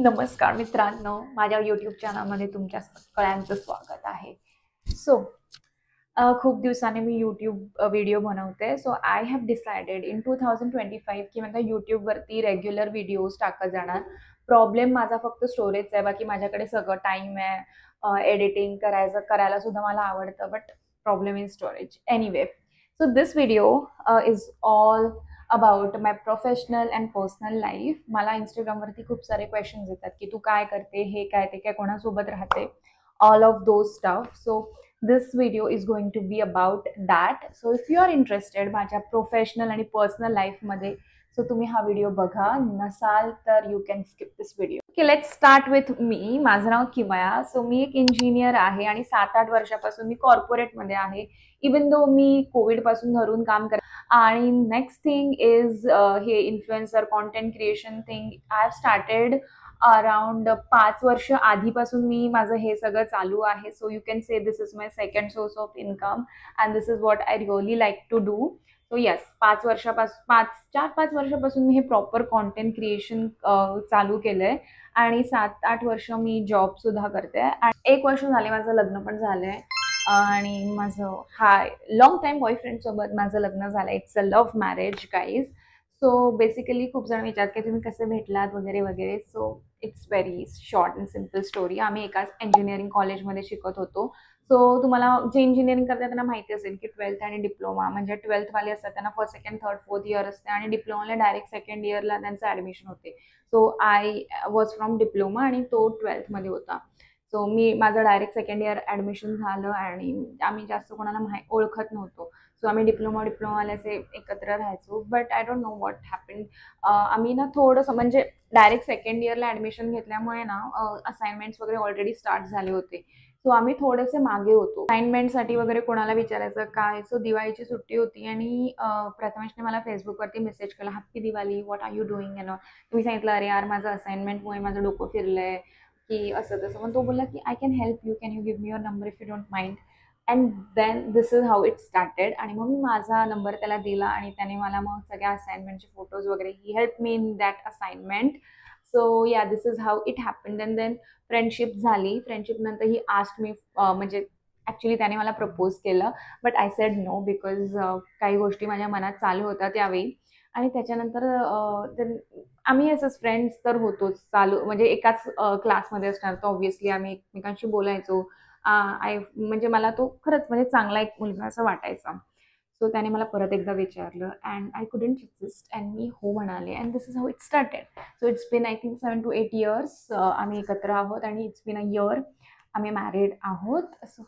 नमस्कार मित्रांनो, माझ्या यूट्यूब चॅनलमध्ये तुमच्या सगळ्यांचं स्वागत आहे. सो खूप दिवसांनी मी यूट्यूब व्हिडिओ बनवते. So I have decided in 2025 की माझ्या यूट्यूबवरती रेग्युलर व्हिडिओज टाकत जाणार. प्रॉब्लेम माझा फक्त स्टोरेजचा आहे. बाकी माझ्याकडे सगळं टाईम आहे. एडिटिंग करायला सुद्धा मला आवडतं. But problem is storage. Anyway, so this video is all about my professional and personal life. मला इंस्टाग्रामवरती खूप सारे क्वेश्चन्स येतात की तू काय करते, हे काय, ते काय, कोणासोबत राहते, all of those stuff. So this video is going to be about that. So if you are interested माझ्या प्रोफेशनल आणि पर्सनल लाईफमध्ये, सो तुम्ही हा व्हिडिओ बघा. नसाल तर you can skip this video. Okay, let's start with me. माझं नाव किमया. सो मी एक इंजिनियर आहे आणि 7-8 वर्षापासून मी कॉर्पोरेटमध्ये आहे. इवन दो मी कोविडपासून घरून काम करते. आणि नेक्स्ट थिंग इज हे influencer content creation thing I have started around 5 वर्ष आधीपासून मी माझं हे सगळं चालू आहे. So you can say this is my second source of income and this is what I really like to do. So yes, 4-5 वर्षापासून मी हे प्रॉपर कॉन्टेंट क्रिएशन चालू केलंय आणि 7-8 वर्ष मी जॉब सुद्धा करते. आणि 1 वर्ष झाले माझं लग्न पण झालंय आणि माझं लॉंग टाइम बॉयफ्रेंड सोबत माझं लग्न झालंय. It's a love marriage guys. So basically खूप जण विचारतात की तुम्ही कसे भेटलात वगैरे वगैरे. So it's very short and simple story. आम्ही एकाच इंजिनिअरिंग कॉलेजमध्ये शिकत होतो. सो तुम्हाला जे इंजिनिअरिंग करतात त्यांना माहिती असेल की 12th आणि डिप्लोमा म्हणजे 12th वाले असतात त्यांना first, second, third, fourth year असते आणि डिप्लोमाला डायरेक्ट सेकंड इयरला त्यांचं ॲडमिशन होते. So I was from diploma आणि तो 12th मध्ये होता. सो माझं डायरेक्ट सेकंड इयर ॲडमिशन झालं आणि आम्ही जास्त कोणाला ओळखत नव्हतो. सो आम्ही डिप्लोमावाले असे एकत्र राहायचो. But I don't know what happen. आम्ही ना थोडंसं म्हणजे डायरेक्ट सेकंड इयरला ॲडमिशन घेतल्यामुळे ना असाइनमेंट्स वगैरे ऑलरेडी स्टार्ट झाले होते. सो आम्ही थोडेसे मागे होतो. असाइनमेंटसाठी वगैरे कोणाला विचारायचं काय. सो दिवाळीची सुट्टी होती आणि प्रथमेशने मला फेसबुकवरती मेसेज केला, happy Diwali, what are you doing एन. मी सांगितलं अरे यार माझं असाइनमेंटमुळे माझं डोकं फिरलंय की असं तसं. पण तो बोलला की I can help you, can you give me your number if you don't mind. And then this is how it started. आणि मग मी माझा नंबर त्याला दिला आणि त्याने मला मग सगळ्या असाइनमेंटचे फोटोज वगैरे he help me in that assignment. So yeah, this is how it happened. And then friendship झाली. फ्रेंडशिप नंतर ही आस्क्ड मी म्हणजे ॲक्च्युली त्याने मला प्रपोज केलं. But I said no because काही गोष्टी माझ्या मनात चालू होत्या त्यावेळी. आणि त्याच्यानंतर आम्ही असंच फ्रेंड्स तर होतोच चालू म्हणजे एकाच क्लासमध्ये असणार तर ऑब्व्हियसली आम्ही एकमेकांशी बोलायचो. म्हणजे मला तो खरंच म्हणजे चांगला एक मुलगा असं वाटायचा. सो त्याने मला परत एकदा विचारलं and I couldn't resist and मी हो म्हणाले. And this is how it started. So it's been I think 7 to 8 years आम्ही एकत्र आहोत आणि इट्स बिन अ इयर आम्ही मॅरिड आहोत. So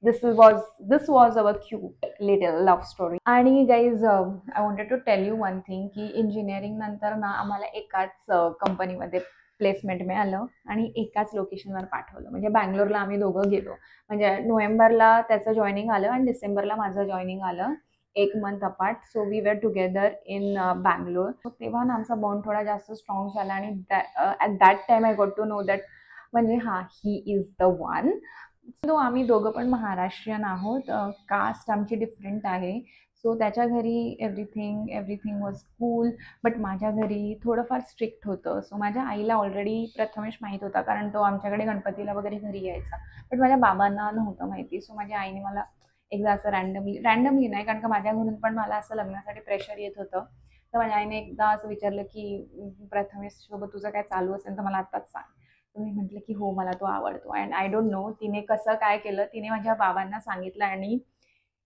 this was our cute little love story. आणि guys I wanted to tell you one thing की engineering नंतर ना आम्हाला एकाच कंपनीमध्ये प्लेसमेंट मिळालं आणि एकाच लोकेशनवर पाठवलं. म्हणजे बँगलोरला आम्ही दोघं गेलो. म्हणजे नोव्हेंबरला त्याचं जॉईनिंग आलं आणि डिसेंबरला माझं जॉईनिंग आलं, 1 month apart. So we were together in Bangalore. तेव्हा ना आमचा बॉन्ड थोडा जास्त स्ट्रॉंग झाला आणि at that time I got to know that म्हणजे he is the one. So आम्ही दोघं पण महाराष्ट्रीयन आहोत. कास्ट आमची डिफरंट आहे. सो त्याच्या घरी एव्हरीथिंग वॉज कूल. बट माझ्या घरी थोडंफार स्ट्रिक्ट होतं. सो माझ्या आईला ऑलरेडी प्रथमेश माहीत होता कारण तो आमच्याकडे गणपतीला वगैरे घरी यायचा. बट माझ्या बाबांना नव्हतं माहिती. सो माझ्या आईने मला एकदा असं रँडमली नाही कारण का माझ्या घरून पण मला असं लग्नासाठी प्रेशर येत होतं. तर माझ्या आईने एकदा असं विचारलं की प्रथमेश सोबत तुझं काय चालू असेल तर मला आत्ताच सांग. तर मी म्हटलं की हो मला तो आवडतो. अँड आय डोंट नो तिने कसं काय केलं. तिने माझ्या बाबांना सांगितलं आणि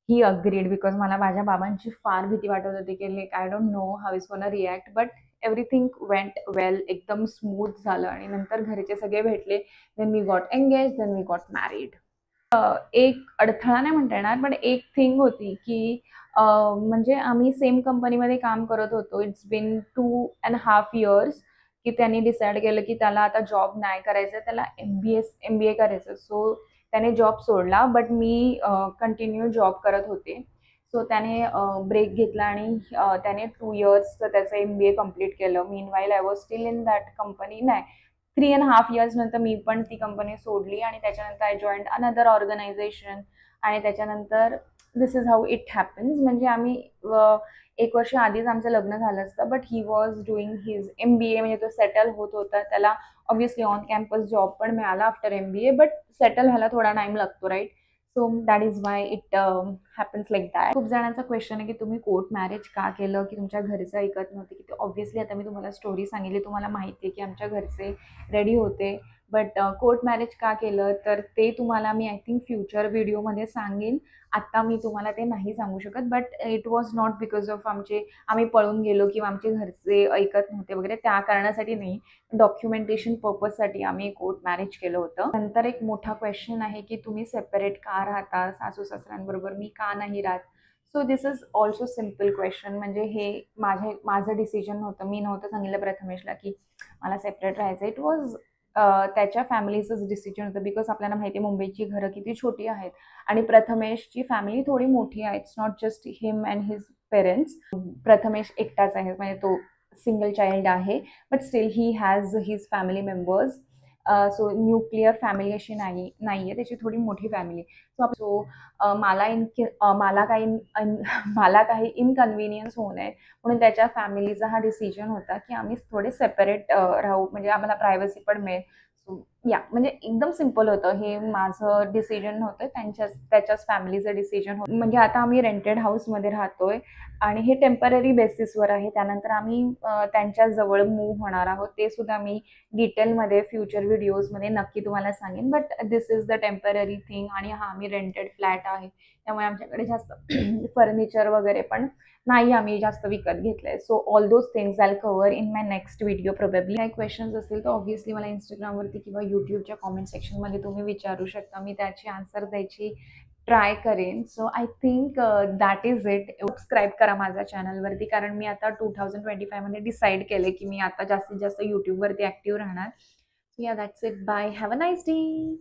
ही अग्रीड बिकॉज मला माझ्या बाबांची फार भीती वाटत होती की like I don't know how is gonna react. But everything went well. एकदम स्मूथ झालं आणि नंतर घरचे सगळे भेटले. Then we got engaged, then we got married. एक अडथळा नाही म्हणता येणार पण एक थिंग होती की म्हणजे आम्ही सेम कंपनीमध्ये काम करत होतो. इट्स बिन 2.5 years की त्यांनी डिसाईड केलं की त्याला आता जॉब नाही करायचा, त्याला MBA करायचं. सो त्याने जॉब सोडला बट मी कंटिन्यू जॉब करत होते. सो त्याने ब्रेक घेतला आणि त्याने 2 years त्याचं MBA कम्प्लीट केलं. Meanwhile I was steel in that company. नाही, 3.5 years नंतर मी पण ती कंपनी सोडली आणि त्याच्यानंतर आय जॉईन्ड अनदर ऑर्गनायझेशन. आणि त्याच्यानंतर this is how it happens. म्हणजे आम्ही 1 वर्ष आधीच आमचं लग्न झालं असतं, but he was doing his MBA, म्हणजे तो सेटल होत होता. त्याला ऑब्व्हियसली ऑन कॅम्पस जॉब पण मिळाला आफ्टर MBA, बट सेटल व्हायला थोडा टाइम लागतो, right? So that is why it happens like that. खूप जणांचा क्वेश्चन आहे की तुम्ही कोर्ट मॅरेज का केलं, की तुमच्या घरचं ऐकत नव्हते, की ऑब्व्हियसली आता मी तुम्हाला स्टोरी सांगितली, तुम्हाला माहिती आहे की आमच्या घरचे रेडी होते, बट कोर्ट मॅरेज का केलं तर ते तुम्हाला मी आय थिंक फ्युचर व्हिडिओमध्ये सांगेन. आत्ता मी तुम्हाला ते नाही सांगू शकत, but it was not because of आम्ही पळून गेलो किंवा आमचे घरचे ऐकत नव्हते वगैरे, त्या कारणासाठी नाही. डॉक्युमेंटेशन पर्पजसाठी आम्ही कोर्ट मॅरेज केलं होतं. नंतर एक मोठा क्वेश्चन आहे की तुम्ही सेपरेट का राहता सासू सासऱ्यांबरोबर, मी का नाही राहत. So this is also simple question. म्हणजे हे माझं डिसिजन नव्हतं. मी नव्हतं सांगितलं प्रथमेशला की मला सेपरेट राहायचं. इट वॉज त्याच्या फॅमिलीचंच डिसिजन होतं. बिकॉज आपल्याला माहिती आहे मुंबईची घरं किती छोटी आहेत आणि प्रथमेशची फॅमिली थोडी मोठी आहे. It's not just him and his parents. Prathamesh एकटाच आहे, म्हणजे तो सिंगल चाइल्ड आहे, but still he has his family members. So nuclear family अशी नाहीये, त्याची थोडी मोठी फॅमिली. सो मला काही मला काही इनकन्व्हिनियन्स होऊ नये म्हणून त्याच्या फॅमिलीचा हा डिसिजन होता की आम्ही थोडे सेपरेट राहू, म्हणजे आम्हाला प्रायव्हसी पण मिळेल. सो या, म्हणजे एकदम सिम्पल होतं. हे माझं डिसिजन नव्हतं, त्याच्याच फॅमिलीचं डिसिजन होतं. म्हणजे आता आम्ही रेंटेड हाऊसमध्ये राहतोय आणि हे टेम्पररी बेसिसवर आहे. त्यानंतर आम्ही त्यांच्या जवळ मूव्ह होणार आहोत. ते सुद्धा मी डिटेलमध्ये फ्युचर व्हिडिओजमध्ये नक्की तुम्हाला सांगेन. But this is the temporary thing. आणि हा आम्ही रेंटेड फ्लॅट आहे, त्यामुळे आमच्याकडे जास्त फर्निचर वगैरे पण नाही आम्ही जास्त विकत घेतलंय. So all those things I cover in my next video probably. काही क्वेश्चन्स असतील तर ऑब्व्हियसली मला इंस्टाग्रामवरती किंवा यूट्यूबच्या कॉमेंट सेक्शनमध्ये तुम्ही विचारू शकता. मी त्याची आन्सर द्यायची ट्राय करेन. So I think that is it. Subscribe करा माझ्या चॅनलवरती, कारण मी आता 2025 मध्ये डिसाईड केले की मी आता जास्तीत जास्त यूट्यूबवरती ॲक्टिव्ह राहणार. So yeah, that's it. Bye. Have a nice day.